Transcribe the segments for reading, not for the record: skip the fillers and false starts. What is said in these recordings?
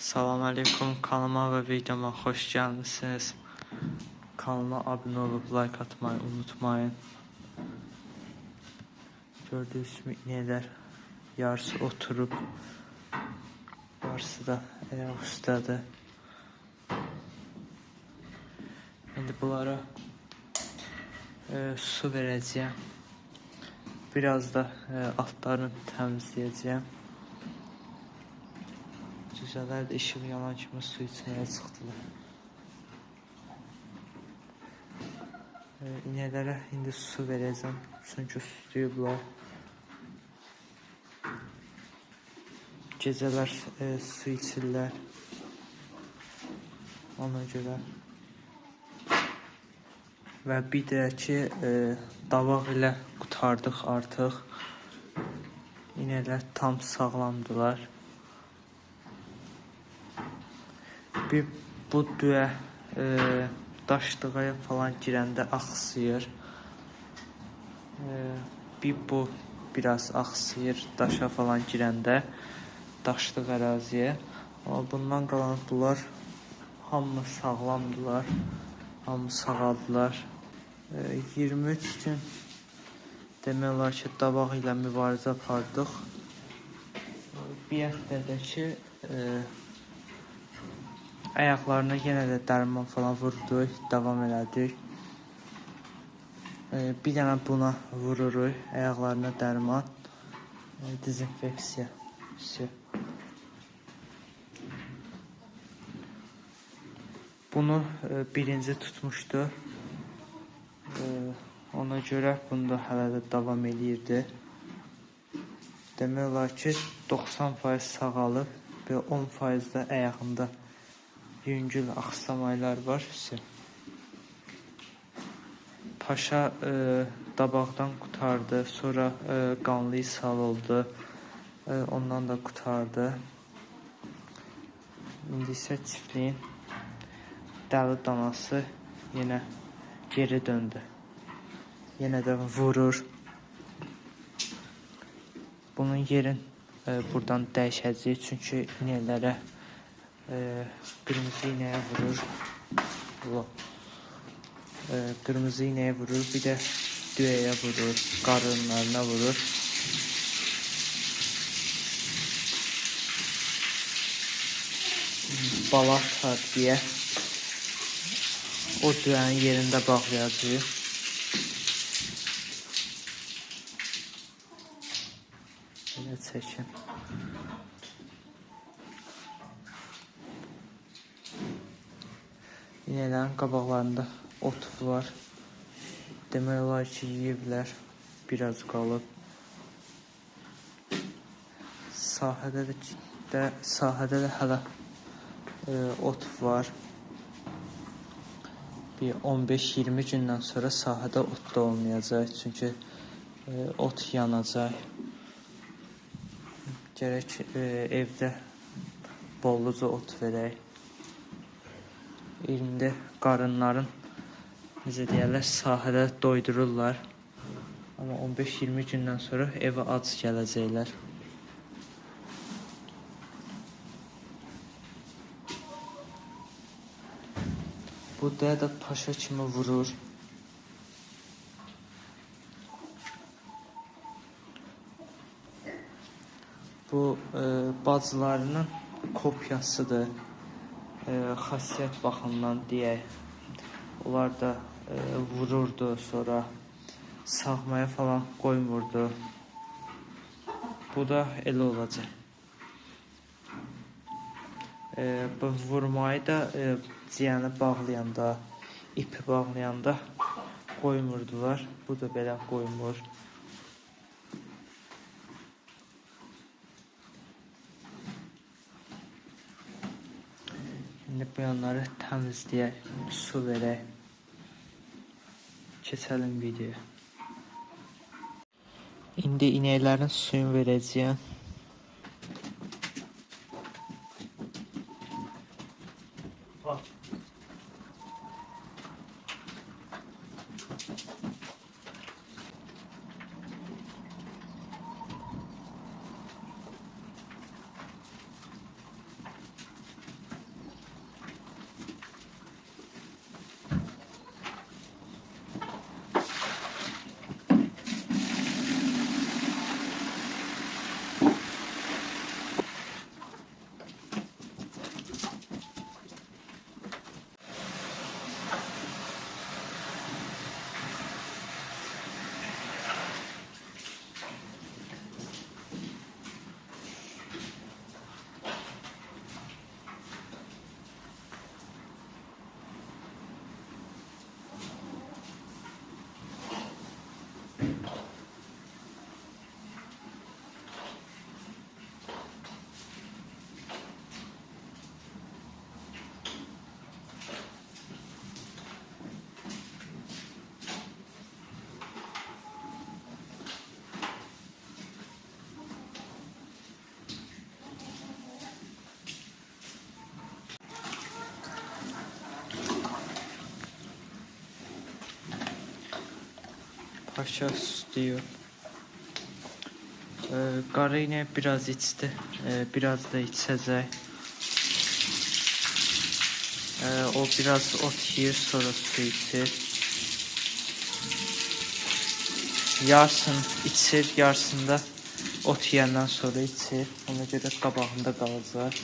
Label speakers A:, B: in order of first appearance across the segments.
A: Salam aleyküm, kanalıma və videoma xoş gəlmişsiniz. Kanalıma abunə olub like atmayı unutmayın. Gördüyünüz kimi inəklər yarısı oturub, yarısı da ayaq üstədir. İndi bunlara su verəcəyəm. Biraz da altlarını təmizləyəcəyəm. Cücələr də işıq yanan kimi su içməyə çıxdılar. İnəklərə indi su verəcəm, çünki susuyublar. Gecələr su içirlər. Ona görə. Və bir də ki, davaq ilə qurtardıq artıq. İnəklər tam sağlamdılar. Bir bu düyə daşlığa falan girəndə axsıyır. Bir bu biraz axsıyır daşa falan girəndə, daşlıq əraziyə. Amma bundan qalan bunlar hamı sağlamdılar, hamı sağaldılar. 23 gün demək olar ki, davaq ilə mübarizə apardıq. Bir həftədə ki, ayaqlarına yenə də dərman falan vurduq, davam elədik. Bir dənə buna vururuq, ayaqlarına dərman, dezinfeksiya. Bunu birinci tutmuşdu. Ona görə bunda hələ də davam eləyirdi. Demək olar ki, 90% sağalıb və 10% də ayağında yüngül axsamaylar var. Paşa dabaqdan qurtardı, sonra qanlı ishal oldu, ondan da qurtardı. İndi isə çiftliyin dəli danası yenə geri döndü. Yenə də vurur. Bunun yerin buradan dəyişəcəyik, çünki inəklərə qırmızı ineğe vurur. Kırmızı ineğe vurur. Bir de düğeye vurur. Karınlarına vurur. Bala atar diye o düğenin yerinde bağlayacağıq. Belə çəkin. İnəklərin qabaqlarında ot var. Demək olar ki, yeyiblər. Biraz qalıb. Sahədə də hələ ot var. Bir 15-20 gündən sonra sahədə ot da olmayacaq. Çünki ot yanacaq. Gərək evdə bolluca ot verək. İndi qarınların, necə deyərlər, sahədə doydururlar. Amma 15-20 gündən sonra evə ac gələcəklər. Bu da paşa kimi vurur. Bu bacılarının kopyasıdır. Xasiyyət baxımından deyək. Onlar da vururdu, sonra sağmaya falan qoymurdu. Bu da elə olacaq. Bu vurmayı da ciyəni bağlayanda, ipi bağlayanda qoymurdular. Bu da belə qoymur. Şimdi bu yanları təmizləyək, su verək. Keçəlim videoya. İndi inəklərin suyunu verəcəyəm. Paşa suyu. Qara inək biraz içdi. Biraz da içəcək. O biraz ot yiyir, sonra su içir. Yarısını içir, yarısını da ot yiyəndən sonra içir. Ona görə qabağında qalacaq.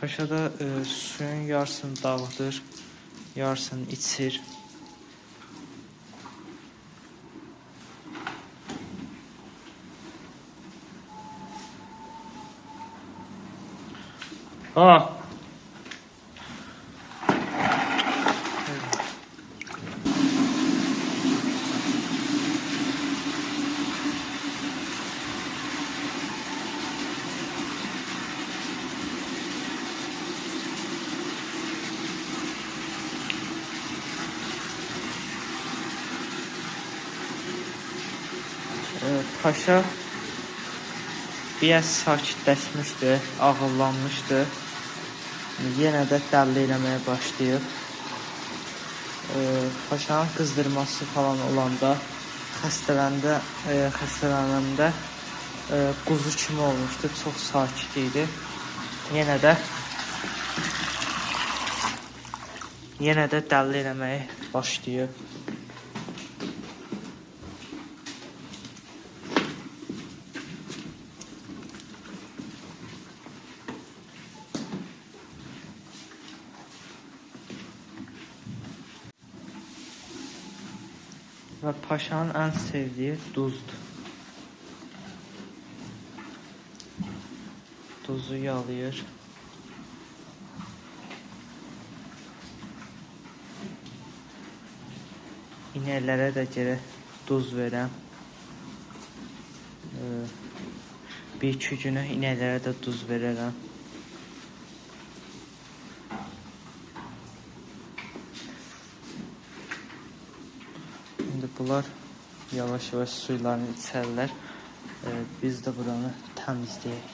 A: Paşa da suyun yarısını dağıdır, yarısını içir. Ha. Paşa biraz sakitləşmişdi, ağıllanmışdı. Yenə də dəlli eləməyə başlayıb. Paşanın qızdırması falan olanda, xəstələnəndə quzu kimi olmuşdu, çox sakit idi. Yenə də dəlli eləməyə başlayıb. Və paşanın ən sevdiyi duzdur. Duzu yalayır. İnəklərə də gərək duz verəm. Bir-iki günə inəklərə də duz verərəm. Bunlar yavaş-yavaş suylarını içərlər. Biz də buranı təmizləyək.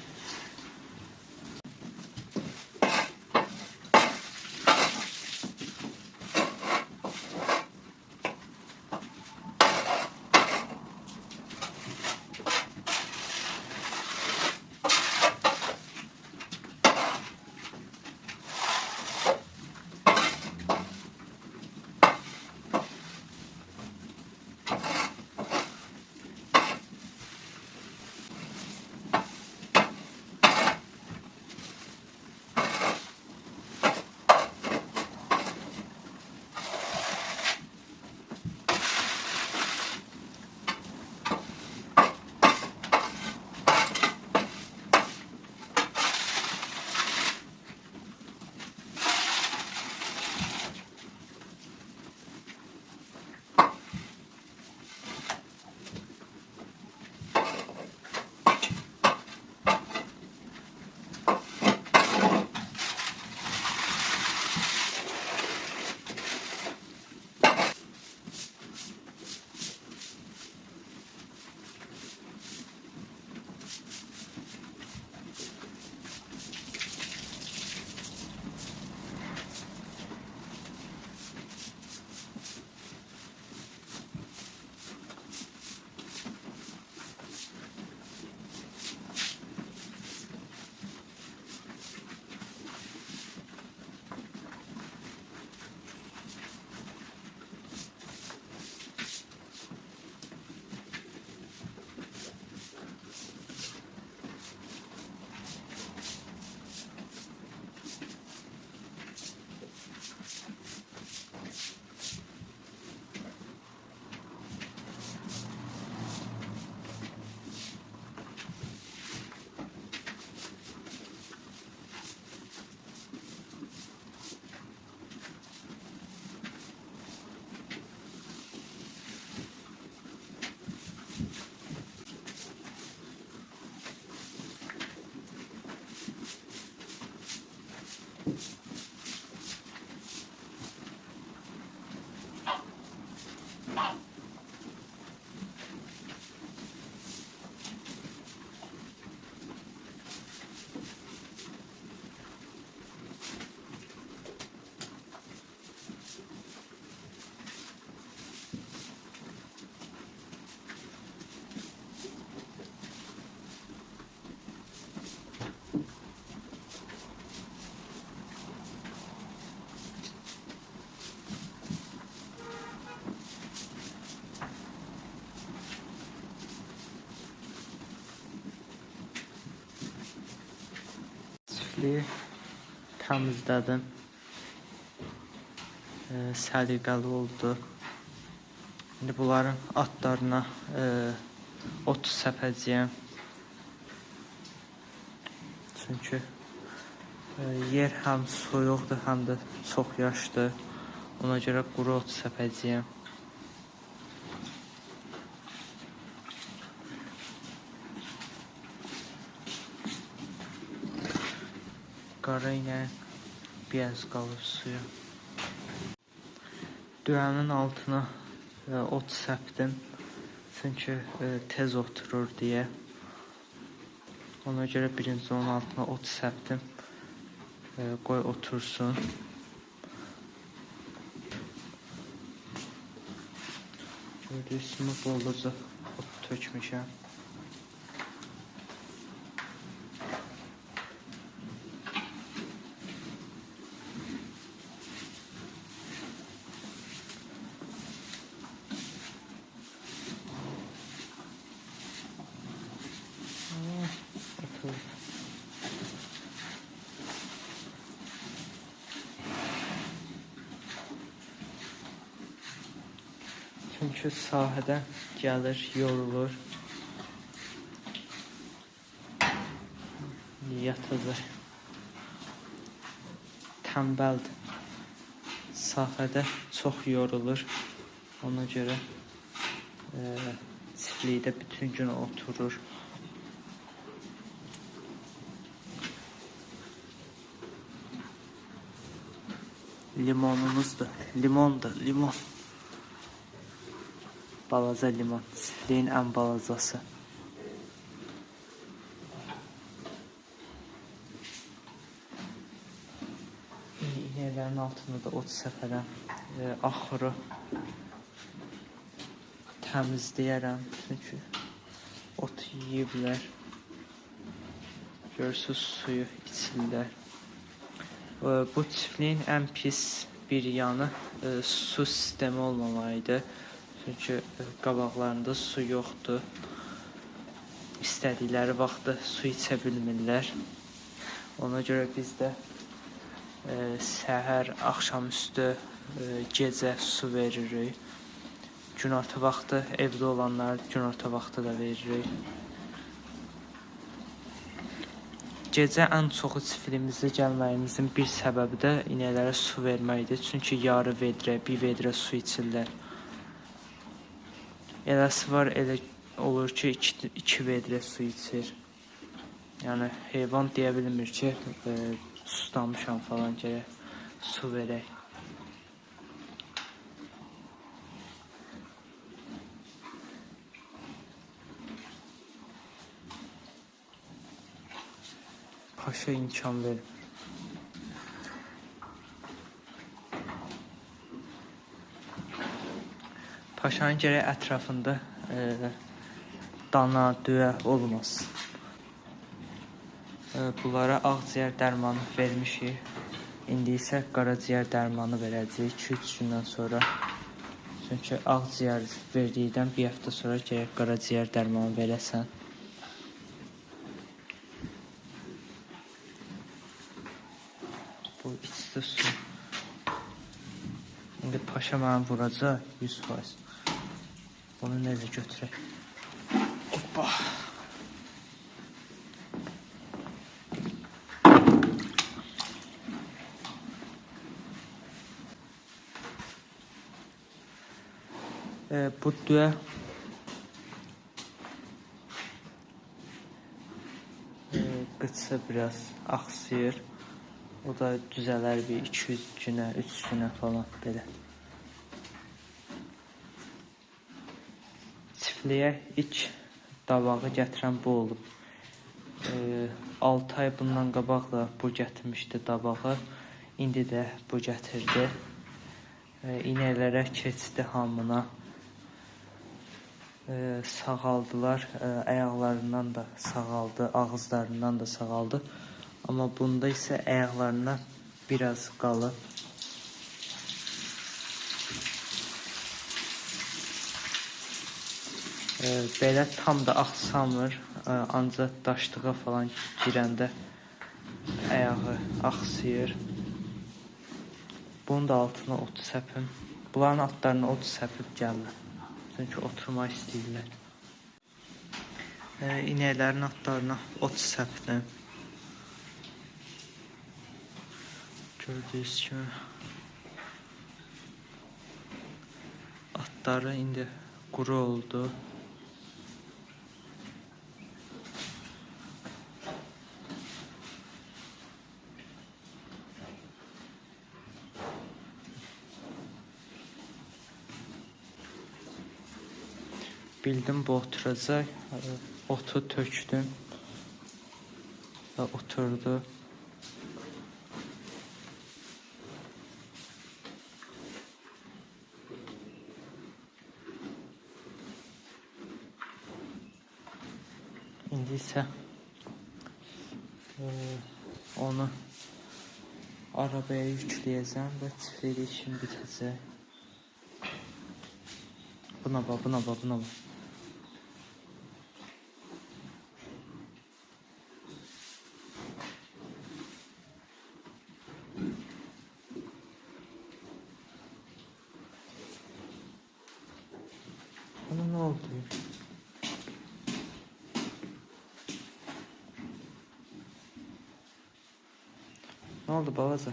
A: çiftliyi təmizlədim. Səliqəli oldu. İndi bunların atlarına ot səpəcəyəm. Çünki yer həm soyuqdur, həm də çox yaşdır. Ona görə quru ot səpəcəyəm. Qara ilə biraz qalır suya. Düyənin altına ot səpdim. Çünki tez oturur deyə. Ona görə birinci onun altına ot səpdim. Qoy otursun. Gördüyünüz kimi bolca ot tökmüşəm. Çünki sahədən gəlir, yorulur. Yatacaq. Tənbəldir. Sahədə çox yorulur. Ona görə çiftlikdə bütün gün oturur. Limonumuzdur. Limondur, limon. Balaca limon. Çiftliyin ən balacası. İnəklərin altında da ot səpərəm. Axırı təmizləyərəm. Çünki ot yeyiblər. Görürsünüz, suyu içirlər. Bu çiftliyin ən pis bir yanı su sistemi olmamalıydı. Çünki qabaqlarında su yoxdur. İstədikləri vaxtda su içə bilmirlər. Ona görə biz də səhər, axşamüstü, gecə su veririk. Günorta vaxtı evdə olanlar günorta vaxtı da veririk. Gecə ən çoxu çiftlimizdə gəlməyimizin bir səbəbi də inəklərə su verməkdir. Çünki yarı vedrə, bir vedrə su içirlər. Eləsi var, elə olur ki, 2 vedrə su içir. Yəni, heyvan deyə bilmir ki, sustamışam falan gərək su verək. Paşa imkan verir. Paşanın gərək ətrafında dana, düyə olmaz. Bunlara ağciyər dərmanı vermişik. İndi isə qaraciyər dərmanı verəcəyik 2-3 gündən sonra. Çünki ağciyər verdikdən bir həftə sonra gərək qaraciyər dərmanı verəsən. Bu içdi su. İndi paşa mənə vuracaq 100%. Bunu necə götürək? Hoppa. Bu düyə qıçı biraz axsıyır. O da düzələr bir 200 günə, 3 günə falan belə. Çiftliyə ilk davağı gətirən bu olub. 6 ay bundan qabaq da bu gətirmişdi davağı. İndi də bu gətirdi. İnəklərə keçdi hamına. Sağaldılar. Ayaqlarından da sağaldı, ağızlarından da sağaldı. Amma bunda isə ayaqlarına biraz qalıb. Belə tam da axsamır, ancaq daşlığa falan girəndə ayağı axsıyır. Bunun da altına ot səpim. Bunların altlarına ot səpib gəlirlər. Çünki oturmaq istəyirlər. İnəklərin altlarına ot səpdim. Gördüyünüz kimi atları indi quru oldu. Bildim bu oturacaq. Otu tökdüm və oturdu. İndi isə onu arabaya yükləyəcəm və çiftlik işim bitəcək. Buna bax, buna bax, buna bax. Buna ne oldu? Ne oldu balaca?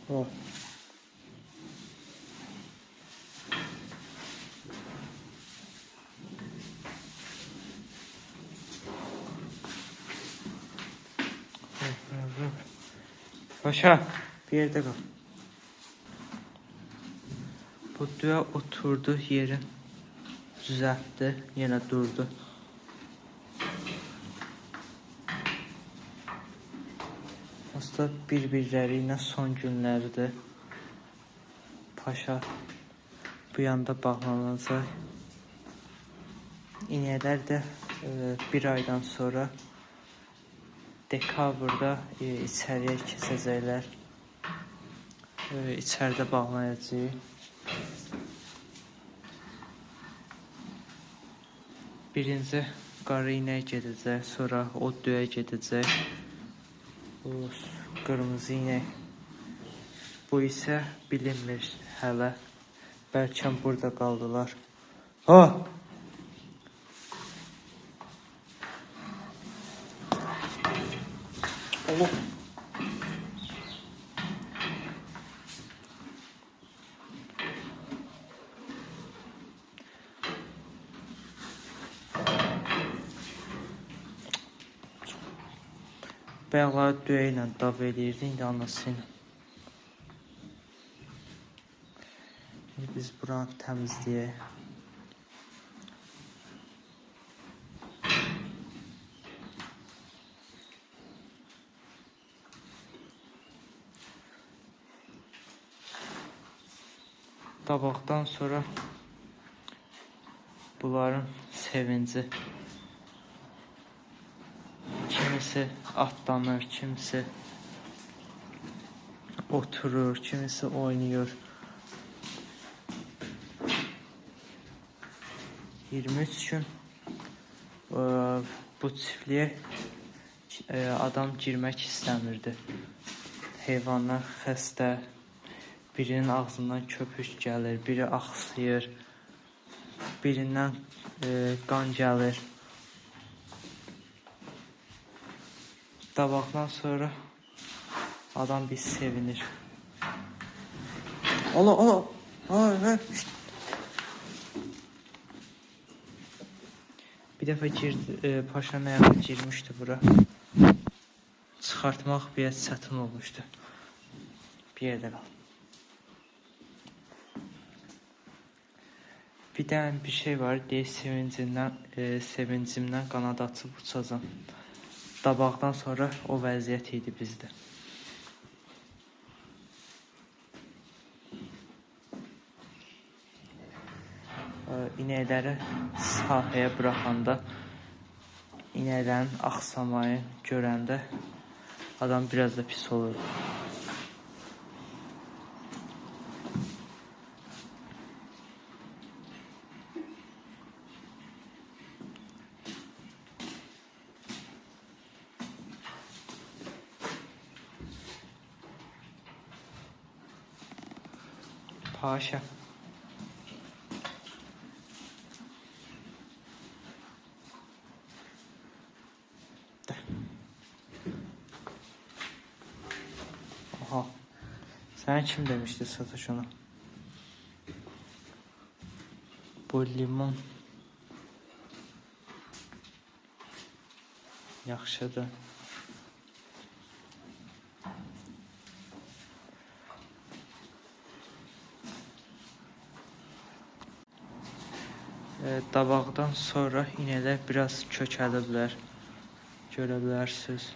A: Oh. Paşa, bir yerde kal. Bu düğe oturdu, yerin düzeltti, yine durdu. Aslında bir-birlərinə son günlərdir. Paşa bu yanda bağlanacaq. İnəklər də bir aydan sonra dekabrda içəriyə keçəcəklər. İçəridə bağlanacaq. Birinci qarı inək gedəcək, sonra o düyə gedəcək. Bu qırmızı inək. Bu isə bilinmir hələ. Bəlkə burada qaldılar. Ha! Allah! Bayaqları düyə ilə dav eləyirdi, indi anası ilə. Biz buranı təmizləyək. Tabaqdan sonra bunların sevinci. Kimisi atlanır, kimisi oturur, kimisi oynuyor. 23 gün bu çiftliyə adam girmək istəmirdi. Heyvanlar xəstə, birinin ağzından köpük gəlir, biri axsıyır, birindən qan gəlir. Tabaqdan sonra adam bir sevinir. Allah Allah. Ay. Bir dəfə Paşanın ayağına girmişdi bura. Çıxartmaq biraz çətin olmuşdu. Bir yerdə qal. Bir dənə bir şey var, sevincimdən qanad açıb uçacam. Dabaqdan sonra o vəziyyət idi bizdə. inəkləri sahəyə buraxanda inəklərin axsamayı görəndə adam biraz da pis olur. Paşa. Aha. Sen kim demişti satış onu? Bu limon. Yaxşıdır. Dabaqdan sonra inəklər biraz kökəliblər. Görə bilərsiniz.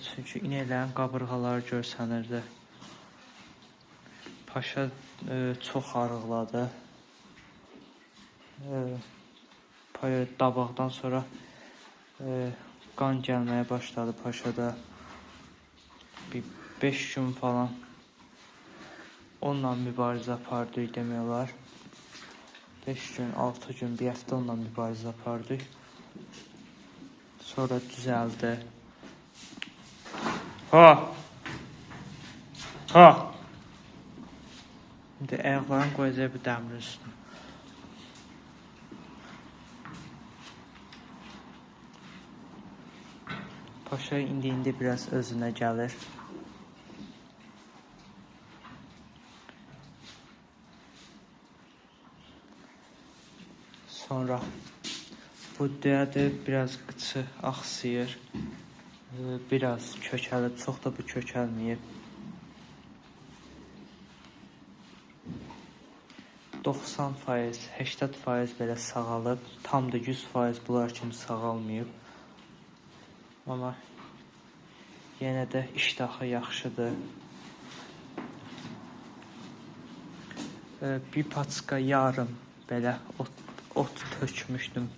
A: Çünki inəklərin qabırğaları görsənirdi. Paşa çox arıqladı. Dabaqdan sonra qan gəlməyə başladı paşada. Bir 5 gün falan onunla mübarizə apardıq demək olar. 5 gün, 6 gün, bir həftə onunla mübarizə apardıq. Sonra düzəldi. Ha! İndi ayaqlarını qoyacaq bir dəmir üstünə. Paşa indi biraz özünə gəlir. Sonra bu dədə biraz qıçı axsıyır. Biraz kökəlib, çox da bu kökəlməyib. 90%, 80% belə sağalıb. Tam da 100% bunlar kimi sağalmayıb. Amma yenə də iştahı yaxşıdır. Bir paçka yarım belə ot tökmüşdüm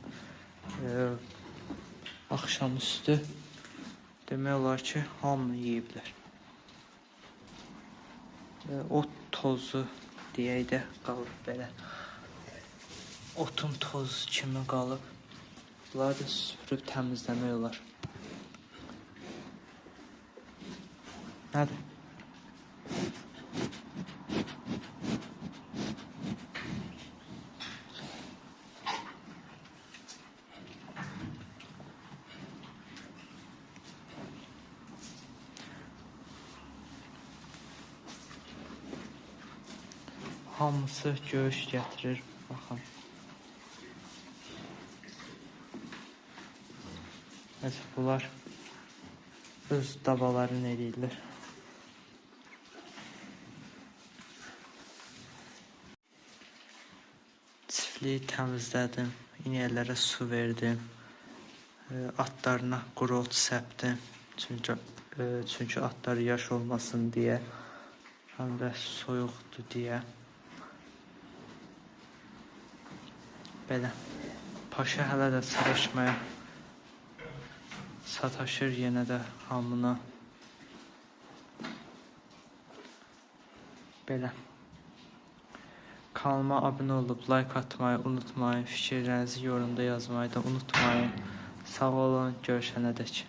A: axşamüstü. Demək olar ki, hamını yeyiblər. Ot tozu deyək də qalıb belə. Otun tozu kimi qalıb. Bunları da süpürüb təmizləmək olar. Nədir? Hamısı göğüş gətirir. Baxın. Bunlar öz dabalarını eləyirlər. Çiftliyi təmizlədim. İnəklərə su verdim. Atlarına quru ot səpdim. Çünki atlar yaş olmasın deyə. Həm də soyuqdur deyə. Belə. Paşa hələ də çalışmaya sataşır yenə də hamına. Belə. Kanalıma abunə olub, like atmayı unutmayın. Fikirlərinizi yorumda yazmayı da unutmayın. Sağ olun, görüşənədək.